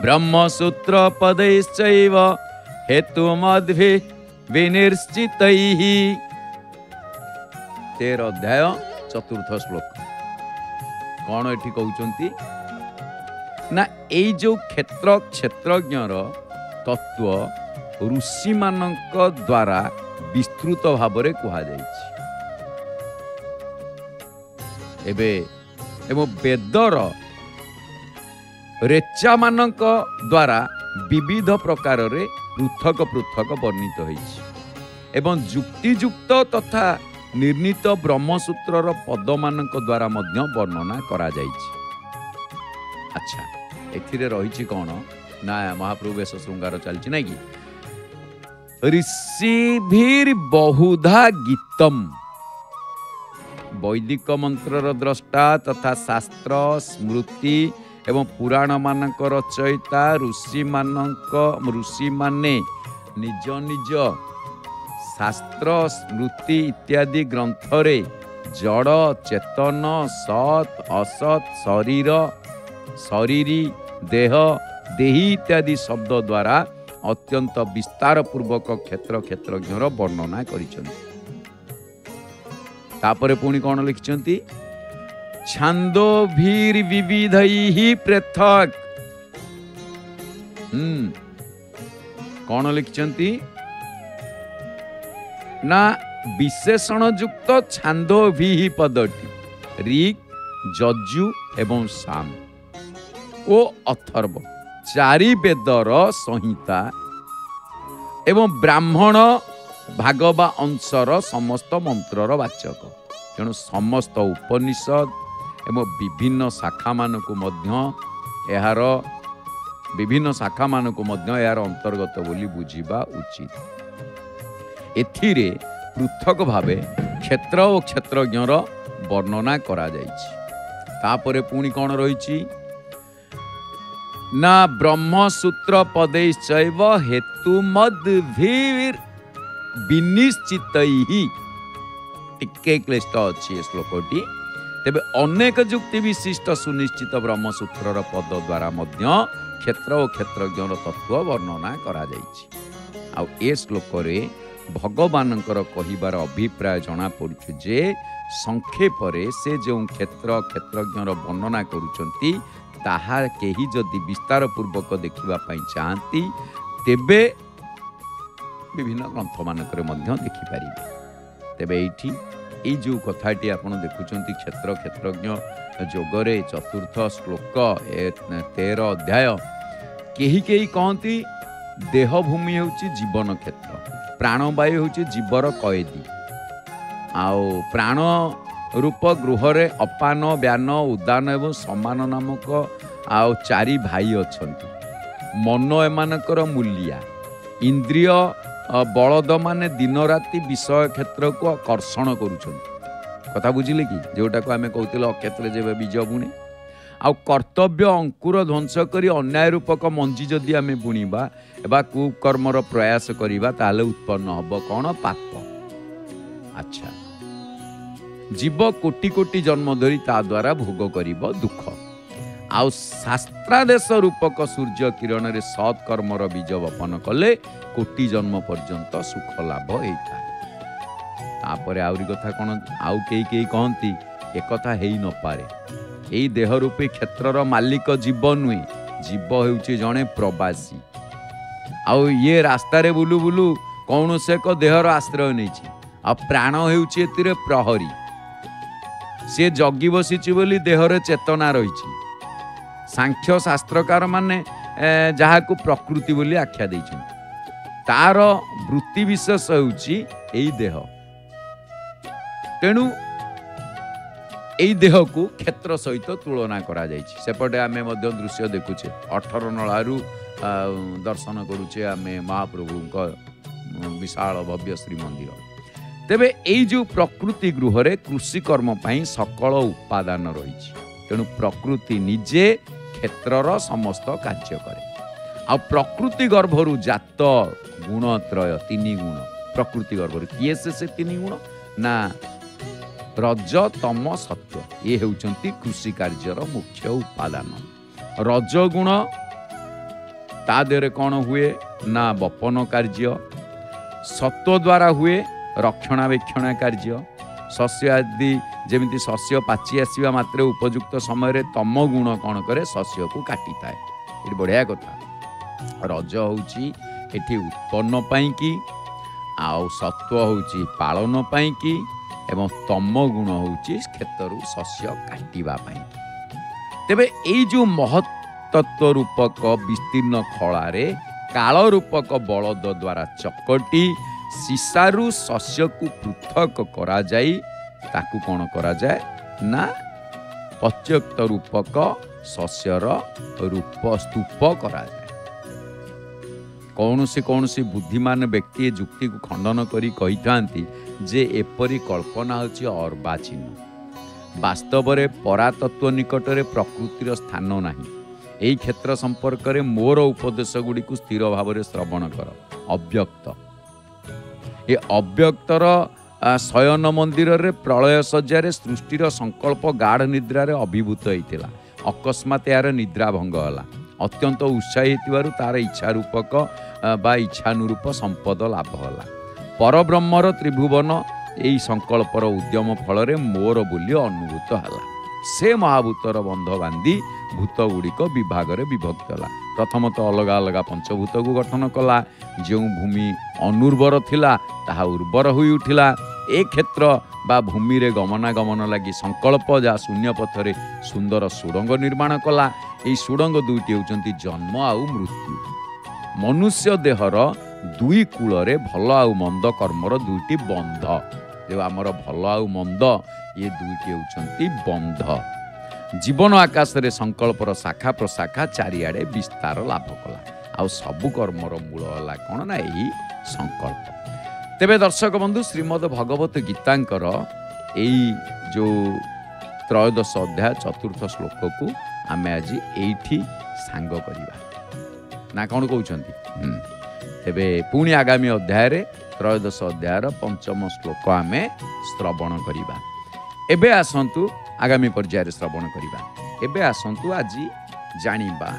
ब्रह्मसूत्र पदैश्चैव हेतुमद्भि विनिश्चितैः। 13 अध्याय 4 श्लोक कौन एठी कहउचंती ना एई जो क्षेत्र क्षेत्रज्ञर तत्व ऋषि मानक द्वारा विस्तृत भावरे कुहा जाइछि। एबे एवं वेदर रेचा मानक द्वारा विविध प्रकार रे पृथक पृथक वर्णित होइछि एवं जुक्तियुक्त तथा निर्णीत ब्रह्मसूत्रर पद मानक द्वारा मध्य वर्णना करा जाइछि। अच्छा एथिरे रहिछि कोन ना महाप्रभु वेश श्रृंगार चलछि नै कि ऋषिभिर बहुधा गीतम वैदिक मंत्रर द्रष्टा तथा शास्त्र स्मृति एवं पुराण मानक रचयिता ऋषि माने निज निज शास्त्र स्मृति इत्यादि ग्रंथरे जड़ चेतन सत असत शरीर शरीरी देह देही इत्यादि शब्द द्वारा अत्यंत विस्तार पूर्वक क्षेत्र क्षेत्रज्ञर वर्णना करिसंती। तापरे पुणी कौन लिखिसंती छांदोभिर विविधैः पृथक्। कौन लिखिसंती ना विशेषण युक्त छांदोभिः पदटी ऋक् यजु एवं साम ओ अथर्व चारि वेदर संहिता एवं ब्राह्मण भागवा अंशर समस्त मंत्रर वाचक तेणु समस्त उपनिषद एवं विभिन्न शाखा मानक यार विभिन्न शाखा मानक यार अंतर्गत बोली बुझिबा उचित। एथिरे पृथक भावे क्षेत्र और क्षेत्रज्ञर वर्णना करा जाइछि। तापरे पुणी कौन रही ना ब्रह्मसूत्र पदैश्चैव हेतुमद्भिर् विनिश्चितैः। टिके क्लिष्ट अच्छी श्लोकटी तेबे अनेक युक्ति विशिष्ट सुनिश्चित ब्रह्मसूत्रर पद द्वारा मध्य क्षेत्र और क्षेत्रज्ञर तत्व वर्णना करा जाइछि। आ ए श्लोक रे भगवानंकर कहिबार अभिप्राय जना पड़ुछि जे संक्षेपरे से जो क्षेत्र क्षेत्रज्ञर वर्णना करुचंती ताहा केही जदि विस्तार पूर्वक देखिबा पई चाहंती तेबे विभिन्न ग्रंथ मानकरे मध्य देखि पारिबे। तेबे एठी ए जो कथाटी आपण देखुचंती क्षेत्र क्षेत्रज्ञ जोगरे 4 श्लोक 13 अध्याय केही केही कहंती देह भूमि होची जीवन क्षेत्र प्राणवायु होची जीवर कैदी आओ प्राण रूप गृहरे अपान व्यान उदान एवं समान नामक आओ 4 भाई अछंती। मन एमानकर मूलिया इंद्रिय बलद माने दिन राति विषय क्षेत्र को आकर्षण करुछंती। कथा बुझिले कि जोटा को आमे कहतिले अक्षेत्र जेबे बीज बुणे आ कर्तव्य अंकुर ध्वंस करी अन्याय रूपक मंजी जदि आमे बुणीबा एबा कुकर्मर प्रयास करिबा ताले उत्पन्न हब कोन पाप। अच्छा जीव कोटि कोटि जन्म धरी ता द्वारा भोग करिब दुख आउ शास्त्रादेश रूपक सूर्य किरण रे सत् कर्मर बीज वपन कले कोटि जन्म पर्यंत सुख लाभ होता। तापरे आउरी कथा कोन आउ केही केही कहंती एकथा हेई न पारे एई देह रूपी क्षेत्रर मालिक जीव नुहे जीव हेउची जणे प्रवासी आउ ये रास्ता रे बुलु बुलु कौन से एक देहर आश्रय नहीं आ प्राण हेउची एतिरे प्रहरी से जगी बसीची बोली देहरे चेतना रही। सांख्य शास्त्रकार माने जहाकू प्रकृति बोली आख्या देइछन तार वृत्ति विशेष होउची एई देह तेणु एई देह को क्षेत्र सहित तुलना करा जाइछि। सेपटे आमे मध्य दृश्य देखुचे 18 नळारू दर्शन करुचे आमे महाप्रभुଙ୍କ विशाल भव्य श्रीमंदिर। तेबे एई जो प्रकृति गृह रे कृषि कर्म पाई सकल उपादान रही तेणु प्रकृति निजे क्षेत्रर समस्त कार्य करे आ प्रकृति गर्भरु जात गुणत्रय 3 गुण प्रकृति गर्भरु किए से 3 गुण ना रज तम सत्य ये हेउचंती कृषि कार्यर मुख्य उपादान। रज गुण ତା ଦେହରେ କ'ଣ ହୁଏ ନା ବପନ କାର୍ଯ୍ୟ, ସତ୍ୱ ଦ୍ୱାରା ହୁଏ ରକ୍ଷଣାବେକ୍ଷଣ କାର୍ଯ୍ୟ। ଶସ୍ୟ ଆଦି ଯେମିତି ଶସ୍ୟ ପାଚି ଆସିବା ମାତ୍ରେ ଉପଯୁକ୍ତ ସମୟରେ ତମ ଗୁଣ କ'ଣ କରେ ଶସ୍ୟକୁ କାଟିଥାଏ। ଏଠି ବଢ଼ିଆ କଥା। ରଜ ହେଉଛି ଏଠି ଉତ୍ପନ୍ନ ପାଇଁକି, ଆଉ ସତ୍ୱ ହେଉଛି ପାଳନ ପାଇଁକି, ଏବଂ ତମ ଗୁଣ ହେଉଛି କ୍ଷେତ୍ରରୁ ଶସ୍ୟ କାଟିବା ପାଇଁ। ତେବେ ଏଇ ଯେଉଁ ମହତ୍ତତ୍ୱ ରୂପକ ବିସ୍ତୀର୍ଣ୍ଣ ଖଳାରେ କାଳ ରୂପକ ବଳଦ ଦ୍ୱାରା ଚକଟି ସିସାରୁ ଶସ୍ୟକୁ ପୃଥକ କରାଯାଇ ତାକୁ କ'ଣ କରାଯାଏ ନା ପ୍ରତ୍ୟକ୍ତ ରୂପକ ଶସ୍ୟର ରୂପ ସ୍ତୂପ କରାଯାଏ। କୌଣସି ବୁଦ୍ଧିମାନ ବ୍ୟକ୍ତି ଏ ଯୁକ୍ତିକୁ ଖଣ୍ଡନ କରି କହିଥାନ୍ତି ଯେ ଏପରି କଳ୍ପନା ହେଉଛି ଅର୍ବାଚୀନ। ବାସ୍ତବରେ ପରାତତ୍ତ୍ୱ ନିକଟରେ ପ୍ରକୃତିର ସ୍ଥାନ ନାହିଁ। ଏହି କ୍ଷେତ୍ର ସମ୍ପର୍କରେ ମୋର ଉପଦେଶ ଗୁଡ଼ିକୁ ସ୍ଥିର ଭାବରେ ଶ୍ରବଣ କର। ଅବ୍ୟକ୍ତ, ଏ ଅବ୍ୟକ୍ତର ଶୟନ ମନ୍ଦିରରେ ପ୍ରଳୟ ଶଯ୍ୟାରେ ସୃଷ୍ଟିର ସଂକଳ୍ପ ଗାଢ଼ ନିଦ୍ରାରେ ଅଭିଭୂତ ହୋଇଥିଲା। ଅକସ୍ମାତ୍ ଏହାର ନିଦ୍ରା ଭଙ୍ଗ ହେଲା। ଅତ୍ୟନ୍ତ ଉତ୍ସାହୀ ହେଉଥିବାରୁ ତାର ଇଚ୍ଛା ରୂପକ ବା ଇଚ୍ଛାନୁରୂପ ସମ୍ପଦ ଲାଭ ହେଲା। ପରବ୍ରହ୍ମର ତ୍ରିଭୁବନ ଏହି ସଂକଳ୍ପର ଉଦ୍ୟମ ଫଳରେ ମୋର ବୋଲି ଅନୁଭୂତ ହେଲା। ସେ ମହାଭୂତର ବନ୍ଧ ବାନ୍ଧି ଭୂତ ଗୁଡ଼ିକ ବିଭାଗରେ ବିଭକ୍ତ ହେଲା। ପ୍ରଥମତଃ ଅଲଗା ଅଲଗା ପଞ୍ଚଭୂତକୁ ଗଠନ କଲା। ଯେଉଁ ଭୂମି ଅନୁର୍ବର ଥିଲା ତାହା ଉର୍ବର ହୋଇ ଉଠିଲା। ଏ କ୍ଷେତ୍ର ବା ଭୂମିରେ ଗମନାଗମନ ଲାଗି ସଂକଳ୍ପ ଯାହା ଶୂନ୍ୟ ପଥରେ ସୁନ୍ଦର ସୁଡ଼ଙ୍ଗ ନିର୍ମାଣ କଲା। ଏହି ସୁଡ଼ଙ୍ଗ ଦୁଇଟି ହେଉଛନ୍ତି ଜନ୍ମ ଆଉ ମୃତ୍ୟୁ। ମନୁଷ୍ୟ ଦେହର ଦୁଇ କୂଳରେ ଭଲ ଆଉ ମନ୍ଦ କର୍ମର ଦୁଇଟି ବନ୍ଧ। ଯେଉଁ ଆମର ଭଲ ଆଉ ମନ୍ଦ ଇଏ ଦୁଇଟି ହେଉଛନ୍ତି ବନ୍ଧ। ଜୀବନ ଆକାଶରେ ସଂକଳ୍ପର ଶାଖା ପ୍ରଶାଖା ଚାରିଆଡ଼େ ବିସ୍ତାର ଲାଭ କଲା। ଆଉ ସବୁ କର୍ମର ମୂଳ ହେଲା କ'ଣ ନା ଏହି ସଂକଳ୍ପ। ତେବେ ଦର୍ଶକ ବନ୍ଧୁ, ଶ୍ରୀମଦ୍ ଭଗବତ ଗୀତାଙ୍କର ଏଇ ଯେଉଁ ତ୍ରୟୋଦଶ ଅଧ୍ୟାୟ ଚତୁର୍ଥ ଶ୍ଲୋକକୁ ଆମେ ଆଜି ଏଇଠି ସାଙ୍ଗ କରିବା ନା କ'ଣ କହୁଛନ୍ତି? ତେବେ ପୁଣି ଆଗାମୀ ଅଧ୍ୟାୟରେ ତ୍ରୟୋଦଶ ଅଧ୍ୟାୟର ପଞ୍ଚମ ଶ୍ଲୋକ ଆମେ ଶ୍ରବଣ କରିବା। ଏବେ ଆସନ୍ତୁ ଆଗାମୀ ପର୍ଯ୍ୟାୟରେ ଶ୍ରବଣ କରିବା। ଏବେ ଆସନ୍ତୁ ଆଜି ଜାଣିବା